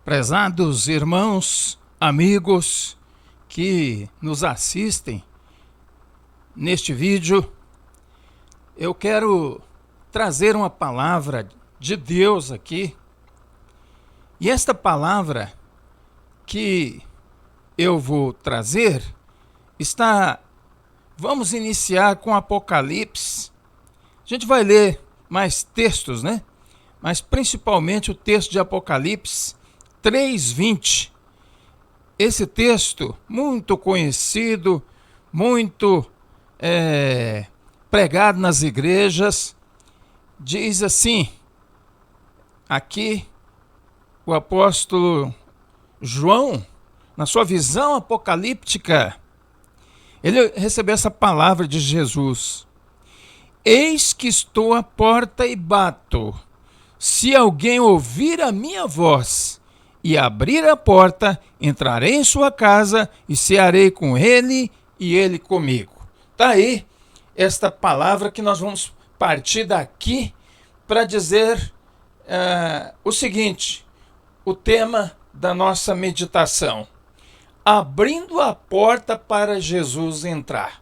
Prezados irmãos, amigos que nos assistem neste vídeo, eu quero trazer uma palavra de Deus aqui. E esta palavra que eu vou trazer vamos iniciar com Apocalipse. A gente vai ler mais textos, né? Mas principalmente o texto de Apocalipse 3:20. Esse texto, muito conhecido, muito pregado nas igrejas, diz assim, aqui o apóstolo João, na sua visão apocalíptica, ele recebeu essa palavra de Jesus: eis que estou à porta e bato. Se alguém ouvir a minha voz e abrir a porta, entrarei em sua casa e cearei com ele e ele comigo. Está aí esta palavra que nós vamos partir daqui para dizer o seguinte, o tema da nossa meditação: abrindo a porta para Jesus entrar.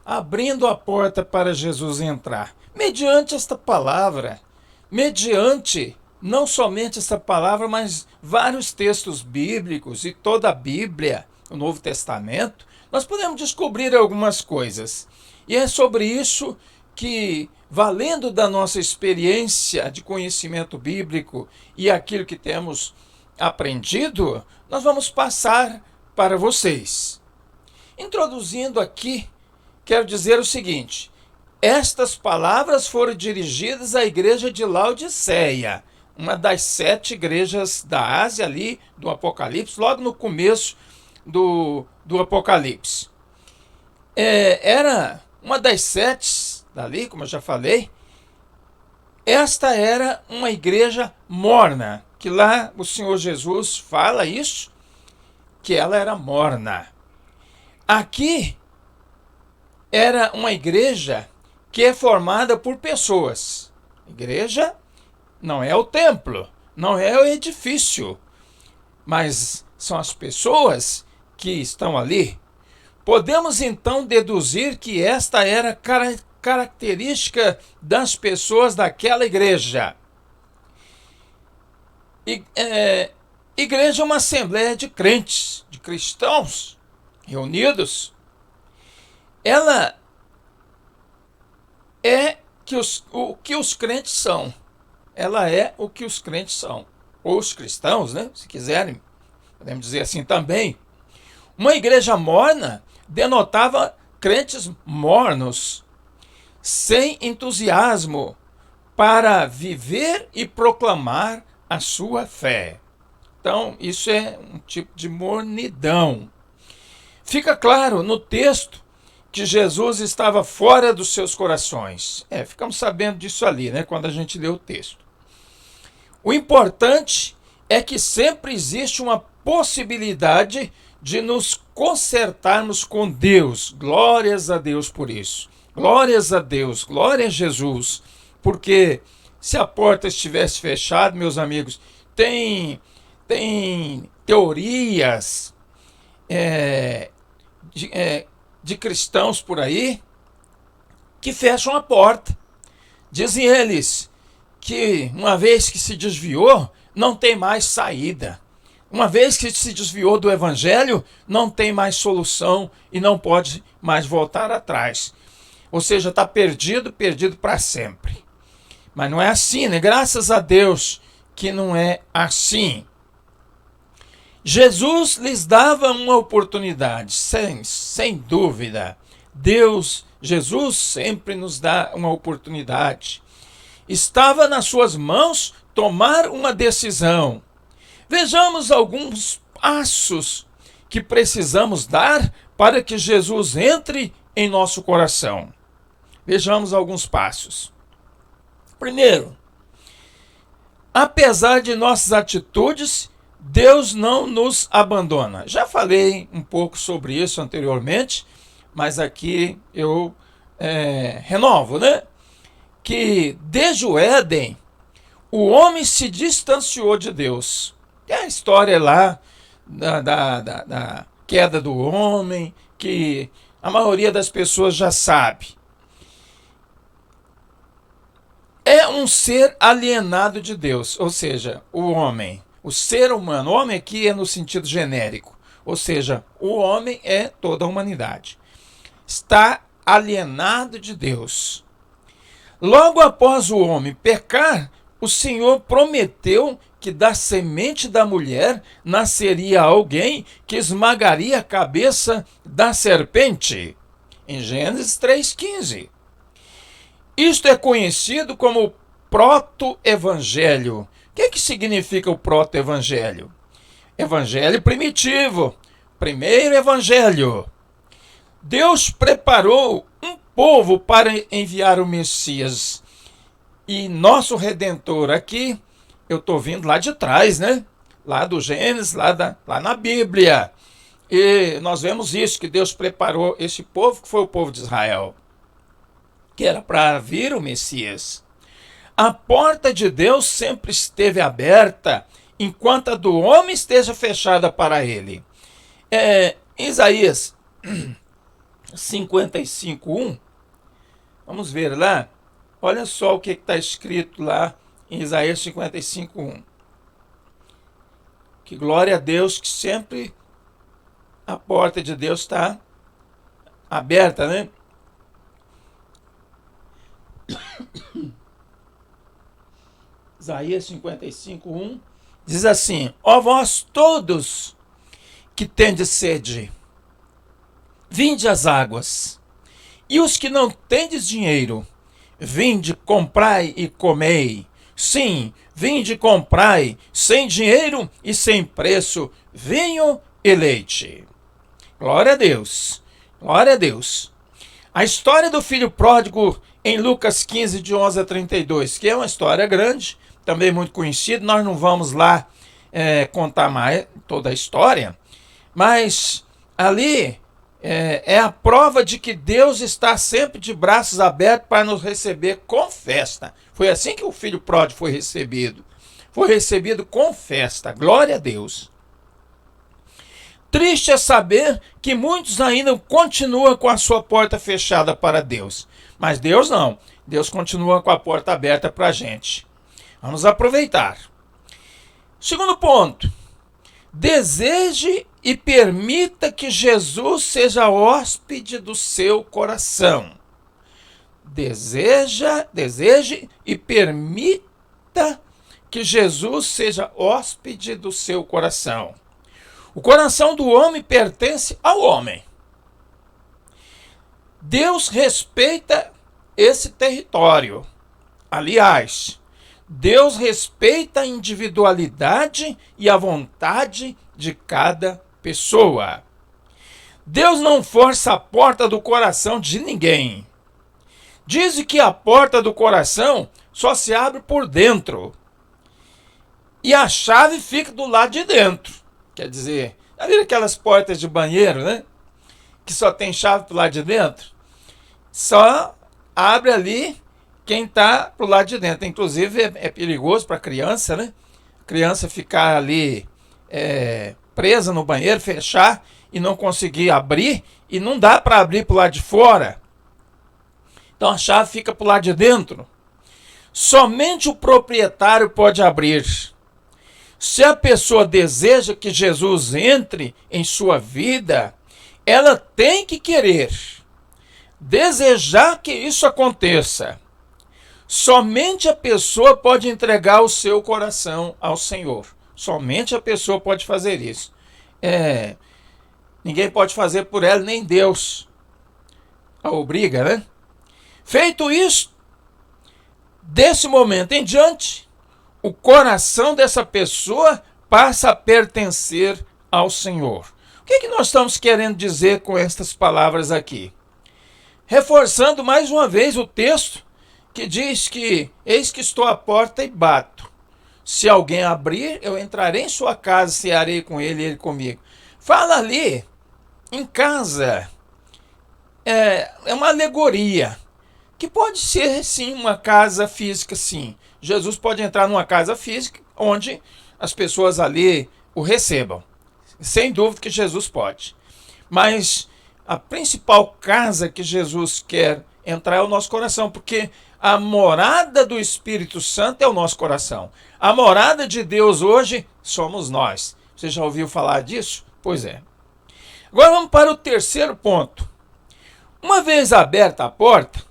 Abrindo a porta para Jesus entrar. Mediante esta palavra, mediante não somente essa palavra, mas vários textos bíblicos e toda a Bíblia, o Novo Testamento, nós podemos descobrir algumas coisas. E é sobre isso que, valendo da nossa experiência de conhecimento bíblico e aquilo que temos aprendido, nós vamos passar para vocês. Introduzindo aqui, quero dizer o seguinte: estas palavras foram dirigidas à igreja de Laodiceia, uma das 7 igrejas da Ásia ali do Apocalipse, logo no começo do Apocalipse. Era uma das 7 dali, como eu já falei. Esta era uma igreja morna, que lá o Senhor Jesus fala isso, que ela era morna. Aqui era uma igreja que é formada por pessoas. Igreja não é o templo, não é o edifício, mas são as pessoas que estão ali. Podemos então deduzir que esta era característica das pessoas daquela igreja. Igreja é uma assembleia de crentes, de cristãos reunidos. Ela é o que os crentes são. Ela é o que os crentes são. Ou os cristãos, né? Se quiserem, podemos dizer assim também. Uma igreja morna denotava crentes mornos, sem entusiasmo para viver e proclamar a sua fé. Então, isso é um tipo de mornidão. Fica claro no texto que Jesus estava fora dos seus corações. Ficamos sabendo disso ali, né, quando a gente lê o texto. O importante é que sempre existe uma possibilidade de nos consertarmos com Deus. Glórias a Deus por isso. Glórias a Deus, glória a Jesus. Porque se a porta estivesse fechada, meus amigos, tem teorias de cristãos por aí que fecham a porta. Dizem eles que uma vez que se desviou, não tem mais saída. Uma vez que se desviou do evangelho, não tem mais solução e não pode mais voltar atrás. Ou seja, está perdido para sempre. Mas não é assim, né? Graças a Deus que não é assim. Jesus lhes dava uma oportunidade, sem dúvida. Jesus sempre nos dá uma oportunidade. Estava nas suas mãos tomar uma decisão. Vejamos alguns passos que precisamos dar para que Jesus entre em nosso coração. Vejamos alguns passos. Primeiro, apesar de nossas atitudes, Deus não nos abandona. Já falei um pouco sobre isso anteriormente, mas aqui eu renovo, né? Que desde o Éden, o homem se distanciou de Deus. É a história lá da queda do homem, que a maioria das pessoas já sabe. É um ser alienado de Deus, ou seja, o homem, o ser humano. O homem aqui é no sentido genérico, ou seja, o homem é toda a humanidade. Está alienado de Deus. Logo após o homem pecar, o Senhor prometeu que da semente da mulher nasceria alguém que esmagaria a cabeça da serpente. Em Gênesis 3,15. Isto é conhecido como proto-evangelho. O que significa o proto-evangelho? Evangelho primitivo, primeiro evangelho. Deus preparou um povo para enviar o Messias. E nosso Redentor aqui, eu estou vindo lá de trás, né? Lá do Gênesis, lá na Bíblia. E nós vemos isso, que Deus preparou esse povo, que foi o povo de Israel, que era para vir o Messias. A porta de Deus sempre esteve aberta, enquanto a do homem esteja fechada para ele. Isaías 55:1, vamos ver lá. Olha só o que está escrito lá em Isaías 55:1. Que glória a Deus, que sempre a porta de Deus está aberta, né? Isaías 55:1 diz assim: ó vós todos que tendes sede, vinde às águas, e os que não tendes dinheiro, vinde, comprai e comei. Sim, vinde, comprai, sem dinheiro e sem preço, vinho e leite. Glória a Deus, glória a Deus. A história do filho pródigo em Lucas 15, de 11 a 32, que é uma história grande, também muito conhecida. Nós não vamos lá contar mais toda a história, mas ali é a prova de que Deus está sempre de braços abertos para nos receber com festa. Foi assim que o filho pródigo foi recebido. Foi recebido com festa. Glória a Deus. Triste é saber que muitos ainda continuam com a sua porta fechada para Deus. Mas Deus não. Deus continua com a porta aberta para a gente. Vamos aproveitar. Segundo ponto. Deseje e permita que Jesus seja hóspede do seu coração. Deseje e permita que Jesus seja hóspede do seu coração. O coração do homem pertence ao homem. Deus respeita esse território. Aliás, Deus respeita a individualidade e a vontade de cada pessoa. Deus não força a porta do coração de ninguém. Diz que a porta do coração só se abre por dentro. E a chave fica do lado de dentro. Quer dizer, já viram aquelas portas de banheiro, né? Que só tem chave pro lado de dentro? Só abre ali quem está pro lado de dentro. Inclusive é perigoso para a criança, né? A criança ficar ali presa no banheiro, fechar e não conseguir abrir. E não dá para abrir pro lado de fora. Então a chave fica pro lado de dentro. Somente o proprietário pode abrir. Se a pessoa deseja que Jesus entre em sua vida, ela tem que querer, desejar que isso aconteça. Somente a pessoa pode entregar o seu coração ao Senhor. Somente a pessoa pode fazer isso. Ninguém pode fazer por ela, nem Deus a obriga, né? Feito isso, desse momento em diante, o coração dessa pessoa passa a pertencer ao Senhor. O que nós estamos querendo dizer com estas palavras aqui? Reforçando mais uma vez o texto que diz que eis que estou à porta e bato. Se alguém abrir, eu entrarei em sua casa, cearei com ele e ele comigo. Fala ali, em casa, é uma alegoria, que pode ser sim uma casa física, sim, Jesus pode entrar numa casa física onde as pessoas ali o recebam. Sem dúvida que Jesus pode. Mas a principal casa que Jesus quer entrar é o nosso coração, porque a morada do Espírito Santo é o nosso coração. A morada de Deus hoje somos nós. Você já ouviu falar disso? Pois é. Agora vamos para o terceiro ponto. Uma vez aberta a porta,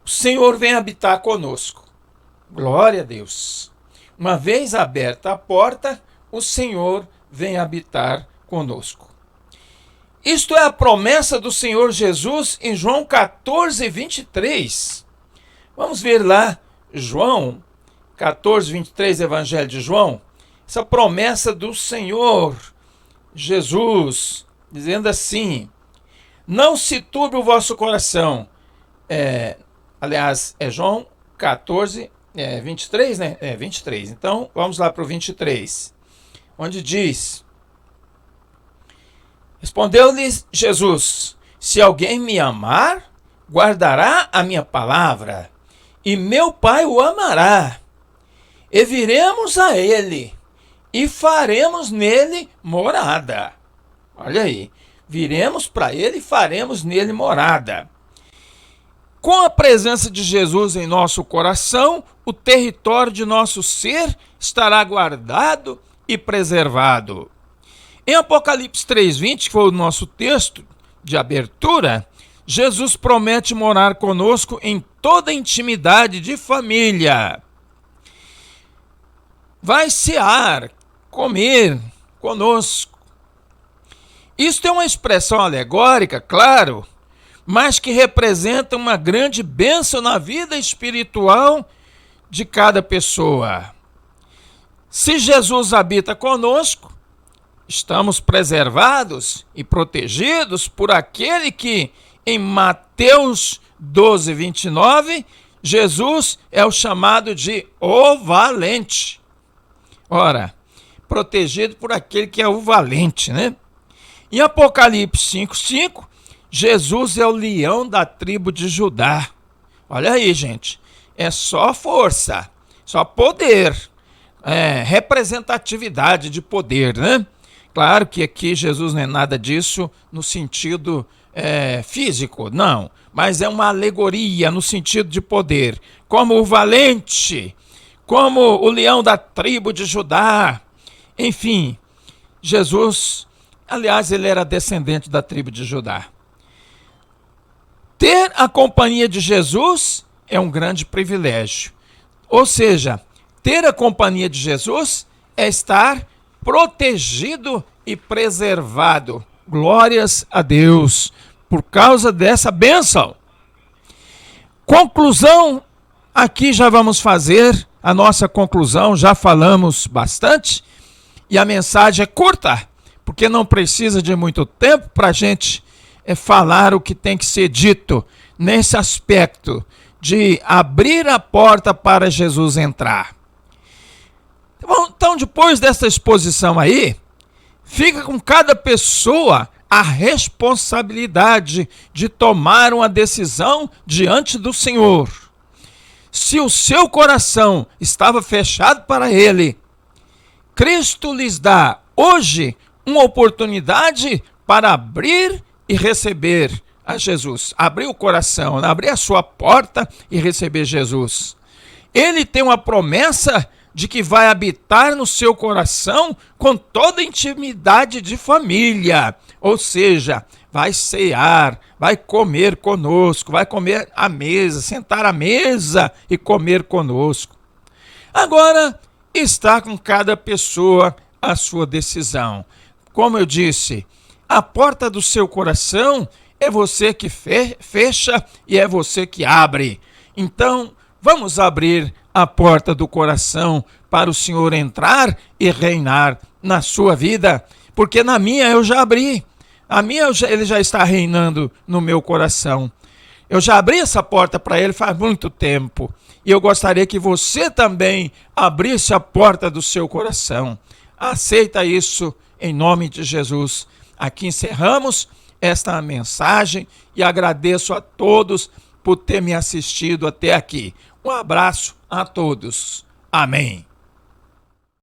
o Senhor vem habitar conosco. Glória a Deus. Uma vez aberta a porta, o Senhor vem habitar conosco. Isto é a promessa do Senhor Jesus em João 14, 23. Vamos ver lá, João 14, 23, Evangelho de João. Essa promessa do Senhor Jesus, dizendo assim: não se turbe o vosso coração. Aliás, é João 14, 23, né? 23. Então, vamos lá para o 23, onde diz: respondeu-lhes Jesus: se alguém me amar, guardará a minha palavra, e meu Pai o amará. E viremos a ele, e faremos nele morada. Olha aí, viremos para ele e faremos nele morada. Com a presença de Jesus em nosso coração, o território de nosso ser estará guardado e preservado. Em Apocalipse 3:20, que foi o nosso texto de abertura, Jesus promete morar conosco em toda intimidade de família. Vai cear, comer conosco. Isto é uma expressão alegórica, claro, mas que representa uma grande bênção na vida espiritual de cada pessoa. Se Jesus habita conosco, estamos preservados e protegidos por aquele que, em Mateus 12, 29, Jesus é o chamado de o valente. Ora, protegido por aquele que é o valente, né? Em Apocalipse 5:5, Jesus é o leão da tribo de Judá. Olha aí, gente, é só força, só poder, representatividade de poder, né? Claro que aqui Jesus não é nada disso no sentido físico, não, mas é uma alegoria no sentido de poder, como o valente, como o leão da tribo de Judá. Enfim, Jesus, aliás, ele era descendente da tribo de Judá. Ter a companhia de Jesus é um grande privilégio. Ou seja, ter a companhia de Jesus é estar protegido e preservado. Glórias a Deus por causa dessa bênção. Conclusão, aqui já vamos fazer a nossa conclusão, já falamos bastante e a mensagem é curta, porque não precisa de muito tempo para a gente falar o que tem que ser dito nesse aspecto de abrir a porta para Jesus entrar. Então, depois dessa exposição aí, fica com cada pessoa a responsabilidade de tomar uma decisão diante do Senhor. Se o seu coração estava fechado para Ele, Cristo lhes dá hoje uma oportunidade para abrir e receber a Jesus. Abrir o coração, abrir a sua porta e receber Jesus. Ele tem uma promessa de que vai habitar no seu coração com toda intimidade de família. Ou seja, vai cear, vai comer conosco, vai comer à mesa, sentar à mesa e comer conosco. Agora, está com cada pessoa a sua decisão. Como eu disse, a porta do seu coração é você que fecha e é você que abre. Então, vamos abrir a porta do coração para o Senhor entrar e reinar na sua vida, porque na minha eu já abri. A minha ele já está reinando no meu coração. Eu já abri essa porta para ele faz muito tempo. E eu gostaria que você também abrisse a porta do seu coração. Aceita isso em nome de Jesus. Aqui encerramos esta mensagem e agradeço a todos por ter me assistido até aqui. Um abraço a todos. Amém.